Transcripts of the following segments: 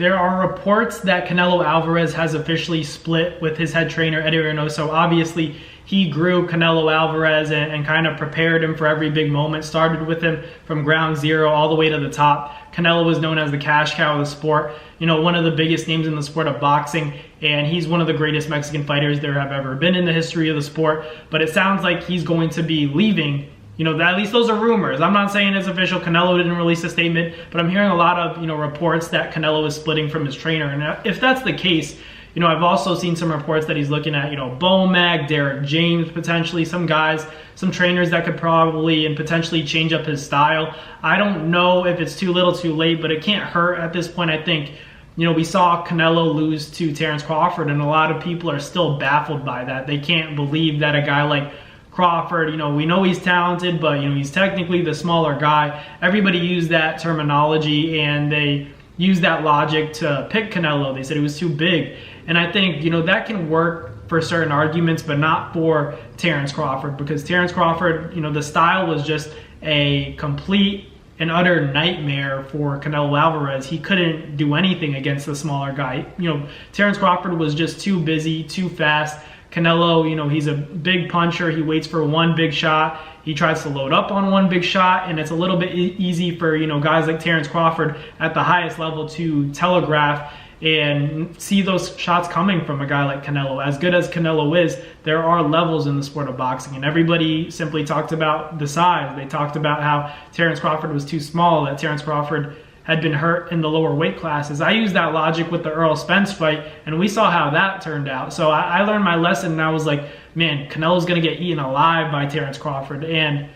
There are reports that Canelo Alvarez has officially split with his head trainer, Eddy Reynoso. Obviously, he grew Canelo Alvarez and kind of prepared him for every big moment, started with him from ground zero all the way to the top. Canelo was known as the cash cow of the sport, you know, one of the biggest names in the sport of boxing, and he's one of the greatest Mexican fighters there have ever been in the history of the sport. But it sounds like he's going to be leaving. You know, at least those are rumors. I'm not saying it's official. Canelo didn't release a statement, but I'm hearing a lot of, you know, reports that Canelo is splitting from his trainer. And if that's the case, you know, I've also seen some reports that he's looking at, you know, Bomac, Derek James, potentially some guys, some trainers that could probably and potentially change up his style. I don't know if it's too little too late, but it can't hurt at this point. I think, you know, we saw Canelo lose to Terence Crawford, and a lot of people are still baffled by that. They can't believe that a guy like Crawford, you know, we know he's talented, but, you know, he's technically the smaller guy. Everybody used that terminology and they used that logic to pick Canelo. They said he was too big. And I think, you know, that can work for certain arguments, but not for Terence Crawford, because Terence Crawford, you know, the style was just a complete and utter nightmare for Canelo Alvarez. He couldn't do anything against the smaller guy. You know, Terence Crawford was just too busy, too fast. Canelo, you know, he's a big puncher. He waits for one big shot. He tries to load up on one big shot, and it's a little bit easy for, you know, guys like Terence Crawford at the highest level to telegraph and see those shots coming from a guy like Canelo. As good as Canelo is, there are levels in the sport of boxing, and everybody simply talked about the size. They talked about how Terence Crawford was too small, that Terence Crawford had been hurt in the lower weight classes. I used that logic with the Earl Spence fight, and we saw how that turned out. So I learned my lesson, and I was like, man, Canelo's going to get eaten alive by Terence Crawford. And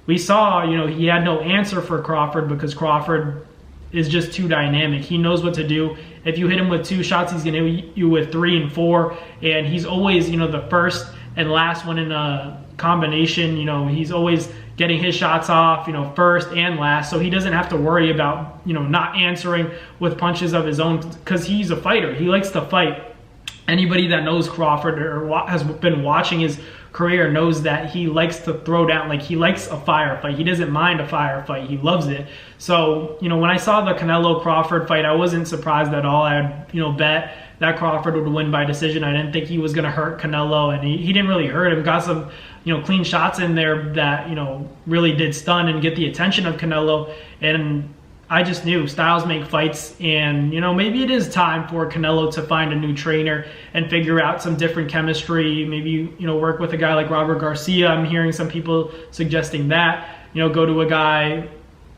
we saw, you know, he had no answer for Crawford because Crawford is just too dynamic. He knows what to do. If you hit him with 2 shots, he's going to hit you with 3 and 4, and he's always, you know, the first and last one in a combination. You know, he's always getting his shots off, you know, first and last, so he doesn't have to worry about, you know, not answering with punches of his own, because he's a fighter. He likes to fight. Anybody that knows Crawford or has been watching his career knows that he likes to throw down. Like, he likes a firefight. He doesn't mind a firefight. He loves it. So, you know, when I saw the Canelo Crawford fight, I wasn't surprised at all. I had, you know, bet that Crawford would win by decision. I didn't think he was going to hurt Canelo, and he didn't really hurt him. Got some, you know, clean shots in there that, you know, really did stun and get the attention of Canelo. And I just knew styles make fights, and, you know, maybe it is time for Canelo to find a new trainer and figure out some different chemistry. Maybe, you know, work with a guy like Robert Garcia. I'm hearing some people suggesting that, you know, go to a guy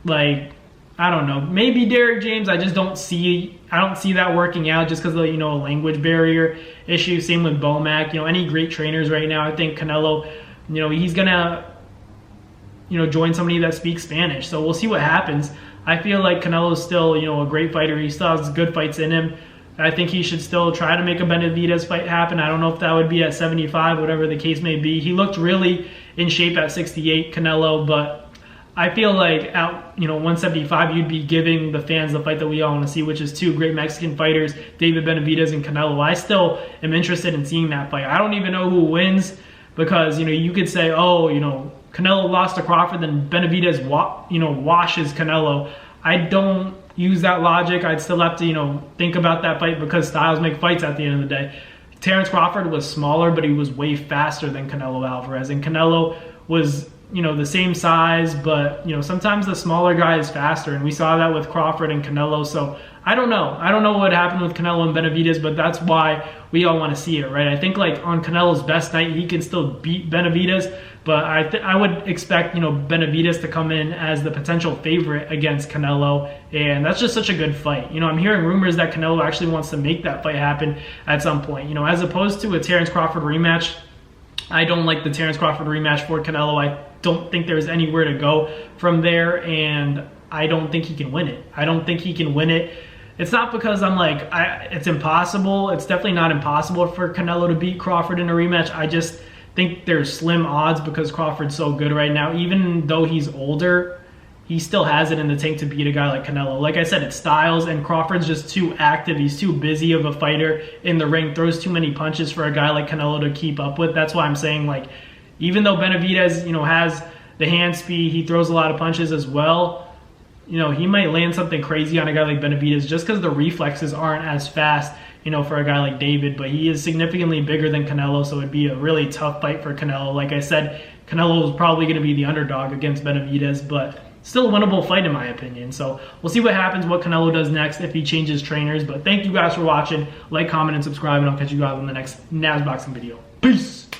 like, I don't know, maybe Derek James. I don't see that working out just because of, you know, a language barrier issue. Same with Bomac. You know, any great trainers right now, I think Canelo, you know, he's gonna, you know, join somebody that speaks Spanish. So we'll see what happens. I feel like Canelo is still, you know, a great fighter. He still has good fights in him. I think he should still try to make a Benavidez fight happen. I don't know if that would be at 75, whatever the case may be. He looked really in shape at 68, Canelo, but I feel like at, you know, 175, you'd be giving the fans the fight that we all want to see, which is 2 great Mexican fighters, David Benavidez and Canelo. I still am interested in seeing that fight. I don't even know who wins, because, you know, you could say, oh, you know, Canelo lost to Crawford, then Benavidez, you know, washes Canelo. I don't use that logic. I'd still have to, you know, think about that fight, because styles make fights at the end of the day. Terence Crawford was smaller, but he was way faster than Canelo Alvarez, and Canelo was, you know, the same size, but, you know, sometimes the smaller guy is faster, and we saw that with Crawford and Canelo. So I don't know. I don't know what happened with Canelo and Benavidez, but that's why we all want to see it, right? I think, like, on Canelo's best night, he can still beat Benavidez, but I would expect, you know, Benavidez to come in as the potential favorite against Canelo, and that's just such a good fight. You know, I'm hearing rumors that Canelo actually wants to make that fight happen at some point, you know, as opposed to a Terence Crawford rematch. I don't like the Terence Crawford rematch for Canelo. I don't think there's anywhere to go from there, and I don't think he can win it. I don't think he can win it. It's not because I'm like, it's impossible. It's definitely not impossible for Canelo to beat Crawford in a rematch. I just think there's slim odds because Crawford's so good right now. Even though he's older, he still has it in the tank to beat a guy like Canelo. Like I said, it's styles, and Crawford's just too active. He's too busy of a fighter in the ring, throws too many punches for a guy like Canelo to keep up with. That's why I'm saying, like, even though Benavidez, you know, has the hand speed, he throws a lot of punches as well. he might land something crazy on a guy like Benavidez just because the reflexes aren't as fast, for a guy like David. But he is significantly bigger than Canelo, so it'd be a really tough fight for Canelo. Like I said, Canelo is probably going to be the underdog against Benavidez, but still a winnable fight in my opinion. So we'll see what happens, what Canelo does next, if he changes trainers. But thank you guys for watching. Like, comment, and subscribe, and I'll catch you guys on the next NAS boxing video. Peace!